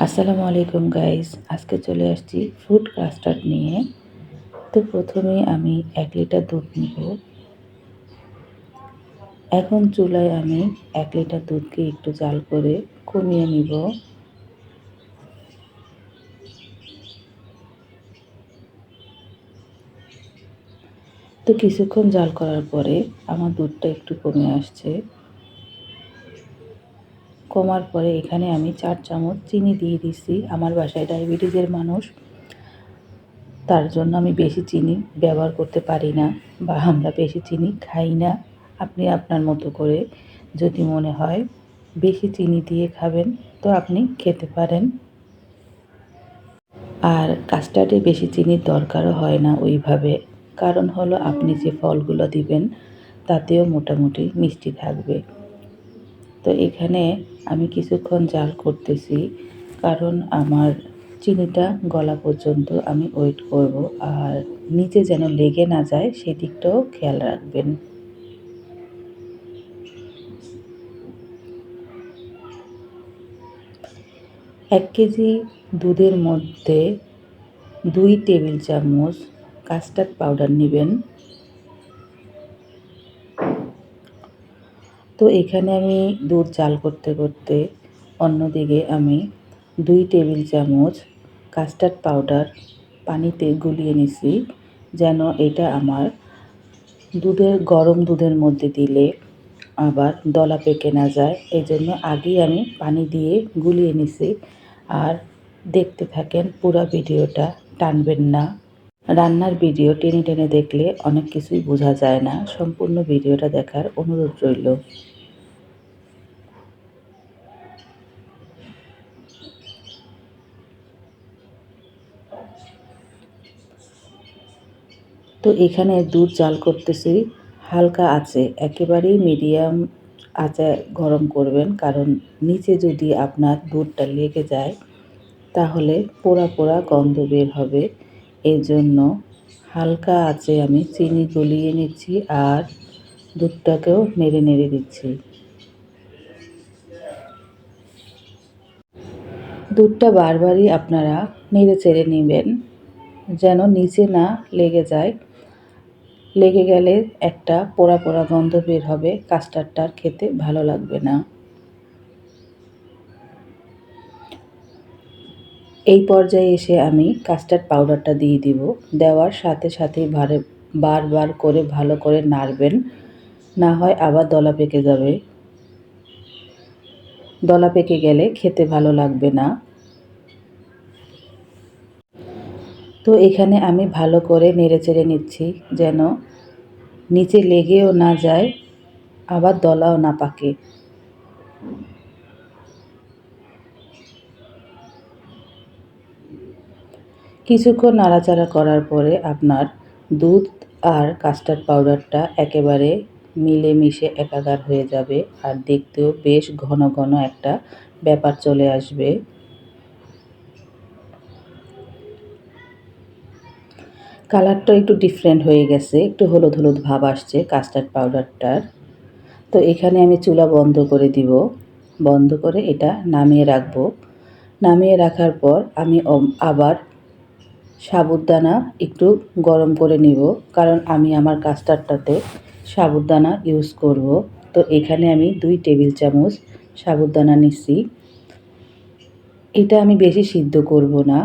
আসসালামু আলাইকুম গাইস, আজকে চলে আসছি ফ্রুট কাস্টার্ড নিয়ে। তো প্রথমে আমি 1 লিটার দুধ নিব। এখন চুলায় আমি 1 লিটার দুধকে একটু জাল করে কমিয়ে নিব। তো কিছুক্ষণ জাল করার পরে আমার দুধটা একটু কমে আসছে। কমার পরে এখানে আমি 4 চামচ চিনি দিয়ে দিছি। আমার বাসায় ডায়াবেটিসের মানুষ, তার জন্য আমি বেশি চিনি ব্যবহার করতে পারি না বা আমরা বেশি চিনি খাই না। আপনি আপনার মতো করে যদি মনে হয় বেশি চিনি দিয়ে খাবেন তো আপনি খেতে পারেন। আর কাস্টার্ডে বেশি চিনির দরকারও হয় না ওইভাবে, কারণ হলো আপনি যে ফলগুলো দিবেন তাতেও মোটামুটি মিষ্টি থাকবে। তো এখানে আমি কিছুক্ষণ জাল করতেছি, কারণ আমার চিনিটা গলা পর্যন্ত আমি ওয়েট করব, আর নিচে যেন লেগে না যায় সেদিকটাও খেয়াল রাখবেন। এক কেজি দুধের মধ্যে 2 টেবিল চামচ কাস্টার্ড পাউডার নেবেন। তো এখানে আমি দুধ জাল করতে করতে অন্যদিকে আমি 2 টেবিল চামচ কাস্টার্ড পাউডার পানিতে গুলিয়ে নিছি, যেন এটা আমার গরম দুধের মধ্যে দিলে আবার দলা পেকে না যায়। এই জন্য আগেই আমি পানি দিয়ে গুলিয়ে নিছি। আর দেখতে থাকেন পুরো ভিডিওটা, টানবেন না। রান্নার ভিডিও টেনে টেনে দেখলে অনেক কিছুই বোঝা যায় না। সম্পূর্ণ ভিডিওটা দেখার অনুরোধ রইল। তো এখানে দুধ জাল করতেছি হালকা আঁচে, একেবারেই মিডিয়াম আঁচে গরম করবেন, কারণ নিচে যদি আপনার দুধটা লেগে যায় তাহলে পোড়া পোড়া গন্ধ বের হবে। এই জন্য হালকা আঁচে আমি চিনি গলিয়ে নিচ্ছি আর দুধটাকেও নেড়ে নেড়ে দিচ্ছি। দুধটা বারবারই আপনারা নেড়ে চেড়ে নেবেন, যেন নিচে না লেগে যায়। লেগে গেলে একটা পোড়া পোড়া গন্ধ বের হবে, কাস্টার্ডটা আর খেতে ভালো লাগবে না। এই পর্যায়ে এসে আমি কাস্টার্ড পাউডারটা দিয়ে দিব। দেওয়ার সাথে সাথেই বারবার করে ভালো করে নাড়বেন, না হয় আবার দলা পেকে যাবে। দলা পেকে গেলে খেতে ভালো লাগবে না। তো এখানে আমি ভালো করে নেড়েচেড়ে নিচ্ছি, যেন নিচে লেগেও না যায় আবার দলাও না পাকে। কিছুক্ষণ নাড়াচাড়া করার পরে আপনার দুধ আর কাস্টার্ড পাউডারটা একেবারে মিলেমিশে একাকার হয়ে যাবে, আর দেখতেও বেশ ঘন ঘন একটা ব্যাপার চলে আসবে। কালারটা একটু ডিফারেন্ট হয়ে গেছে, একটু হলুদ হলুদ ভাব আসছে কাস্টার্ড পাউডারটার। তো এখানে আমি চুলা বন্ধ করে দিব। বন্ধ করে এটা নামিয়ে রাখবো। নামিয়ে রাখার পর আমি আবার সাবুদানা একটু গরম করে নিব, কারণ আমি আমার কাস্টার্ডটাতে সাবুদানা ইউজ করব। তো এখানে আমি 2 টেবিল চামচ সাবুদানা নিচ্ছি। এটা আমি বেশি সিদ্ধ করব না।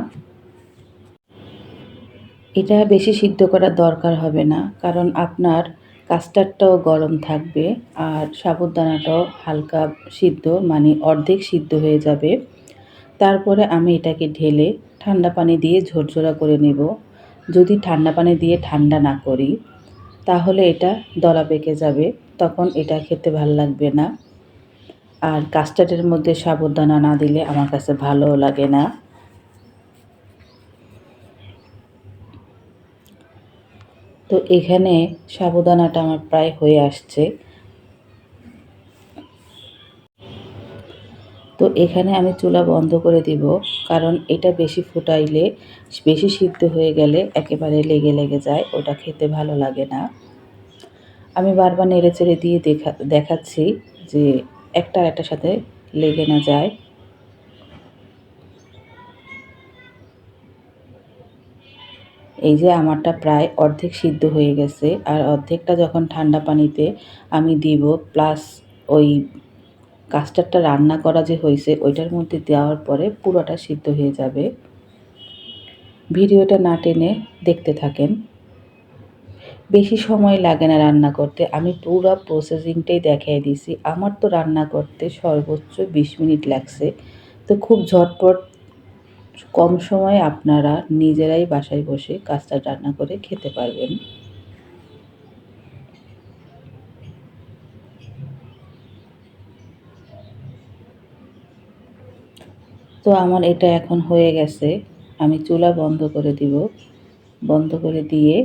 এটা বেশি সিদ্ধ করার দরকার হবে না, কারণ আপনার কাস্টার্ডটাও গরম থাকবে আর সাবুদানাটাও হালকা সিদ্ধ, মানে অর্ধেক সিদ্ধ হয়ে যাবে। তারপরে আমি এটাকে ঢেলে ঠান্ডা পানি দিয়ে ঝরঝরা করে নেব। যদি ঠান্ডা পানি দিয়ে ঠান্ডা না করি তাহলে এটা দলা পেকে যাবে, তখন এটা খেতে ভাল লাগবে না। আর কাস্টার্ডের মধ্যে সাবুদানা না দিলে আমার কাছে ভালোও লাগে না। তো এখানে সাবুদানাটা আমার প্রায় হয়ে আসছে। তো এখানে আমি চুলা বন্ধ করে দিব, কারণ এটা বেশি ফুটাইলে, বেশি সিদ্ধ হয়ে গেলে একেবারে লেগে লেগে যায়, ওটা খেতে ভালো লাগে না। আমি বারবার নেড়েচেড়ে দিয়ে দেখাচ্ছি যে একটার একটার সাথে লেগে না যায়। এই যে আমারটা প্রায় অর্ধেক সিদ্ধ হয়ে গেছে, আর অর্ধেকটা যখন ঠান্ডা পানিতে আমি দিব, প্লাস ওই কাস্টার্ডটা রান্না করা যে হয়েছে ওইটার মধ্যে দেওয়ার পরে পুরোটা সিদ্ধ হয়ে যাবে। ভিডিওটা না টেনে দেখতে থাকেন। বেশি সময় লাগে না রান্না করতে, আমি পুরো প্রসেসিংটাই দেখিয়ে দিছি। আমার তো রান্না করতে সর্বোচ্চ 20 মিনিট লাগছে। তো খুব ঝটপট কম সময়ে আপনারা নিজেরাই বাসায় বসে কাস্টার্ড রান্না করে খেতে পারবেন। তো আমার এটা এখন হয়ে গেছে, আমি চুলা বন্ধ করে দিব। বন্ধ করে দিয়ে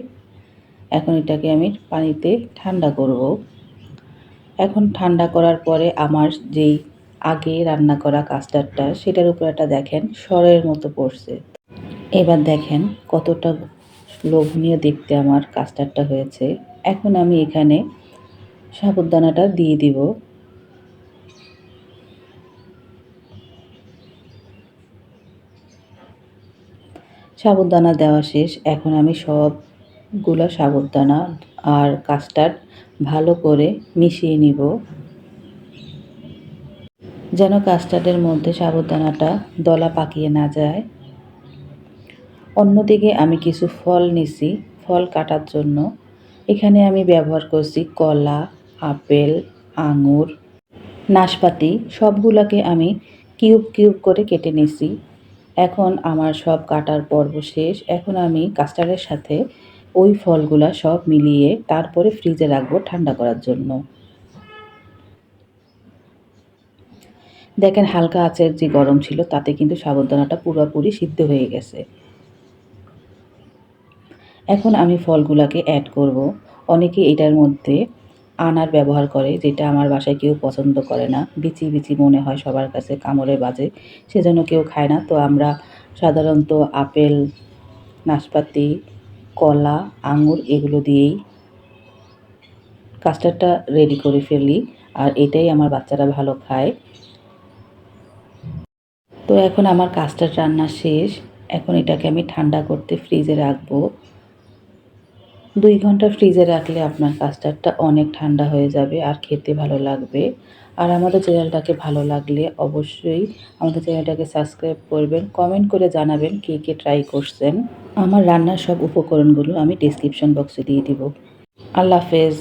এখন এটাকে আমি পানিতে ঠান্ডা করব। এখন ঠান্ডা করার পরে আমার যেই আগে রান্না করা কাস্টার্ডটা সেটার উপর একটা দেখেন সরের মতো পড়ছে। এবার দেখেন কতটা লোভনীয় দেখতে আমার কাস্টার্ডটা হয়েছে। এখন আমি এখানে সাবুদানাটা দিয়ে দিব। সাবুদানা দেওয়া শেষ। এখন আমি সবগুলো সাবুদানা আর কাস্টার্ড ভালো করে মিশিয়ে নিব, যেন কাস্টার্ডের মধ্যে সাবুদানাটা দলা পাকিয়ে না যায়। অন্যদিকে আমি কিছু ফল নিছি ফল কাটার জন্য। এখানে আমি ব্যবহার করছি কলা, আপেল, আঙুর, নাশপাতি, সবগুলোকে আমি কিউব কিউব করে কেটে নিছি। এখন আমার সব কাটার পর্ব শেষ। এখন আমি কাস্টার্ডের সাথে ওই ফলগুলা সব মিলিয়ে তারপরে ফ্রিজে রাখবো ঠান্ডা করার জন্য। দেখেন হালকা আঁচের যে গরম ছিল তাতে কিন্তু সাবুদানাটা পুরোপুরি সিদ্ধ হয়ে গেছে। এখন আমি ফলগুলাকে অ্যাড করব। অনেকে এটার মধ্যে আনার ব্যবহার করে, যেটা আমার বাসায় কেউ পছন্দ করে না, বিচি বিচি মনে হয় সবার কাছে, কামড়ে বাজে, সেজন্য কেউ খায় না। তো আমরা সাধারণত আপেল, নাশপাতি, কলা, আঙুর এগুলো দিয়েই কাস্টার্ডটা রেডি করে ফেলি, আর এটাই আমার বাচ্চারা ভালো খায়। তো এখন আমার কাস্টার্ড রান্না শেষ। এখন এটাকে আমি ঠান্ডা করতে ফ্রিজে রাখবো। 2 ঘন্টা ফ্রিজে রাখলে আপনার কাস্টার্ডটা অনেক ঠান্ডা হয়ে যাবে আর খেতে ভালো লাগবে। আর আমাদের চ্যানেলটাকে ভালো লাগলে অবশ্যই আমাদের চ্যানেলটাকে সাবস্ক্রাইব করবেন, কমেন্ট করে জানাবেন কে কে ট্রাই করছেন। আমার রান্নার সব উপকরণগুলো আমি ডেসক্রিপশন বক্সে দিয়ে দিব। আল্লাহ হাফেজ।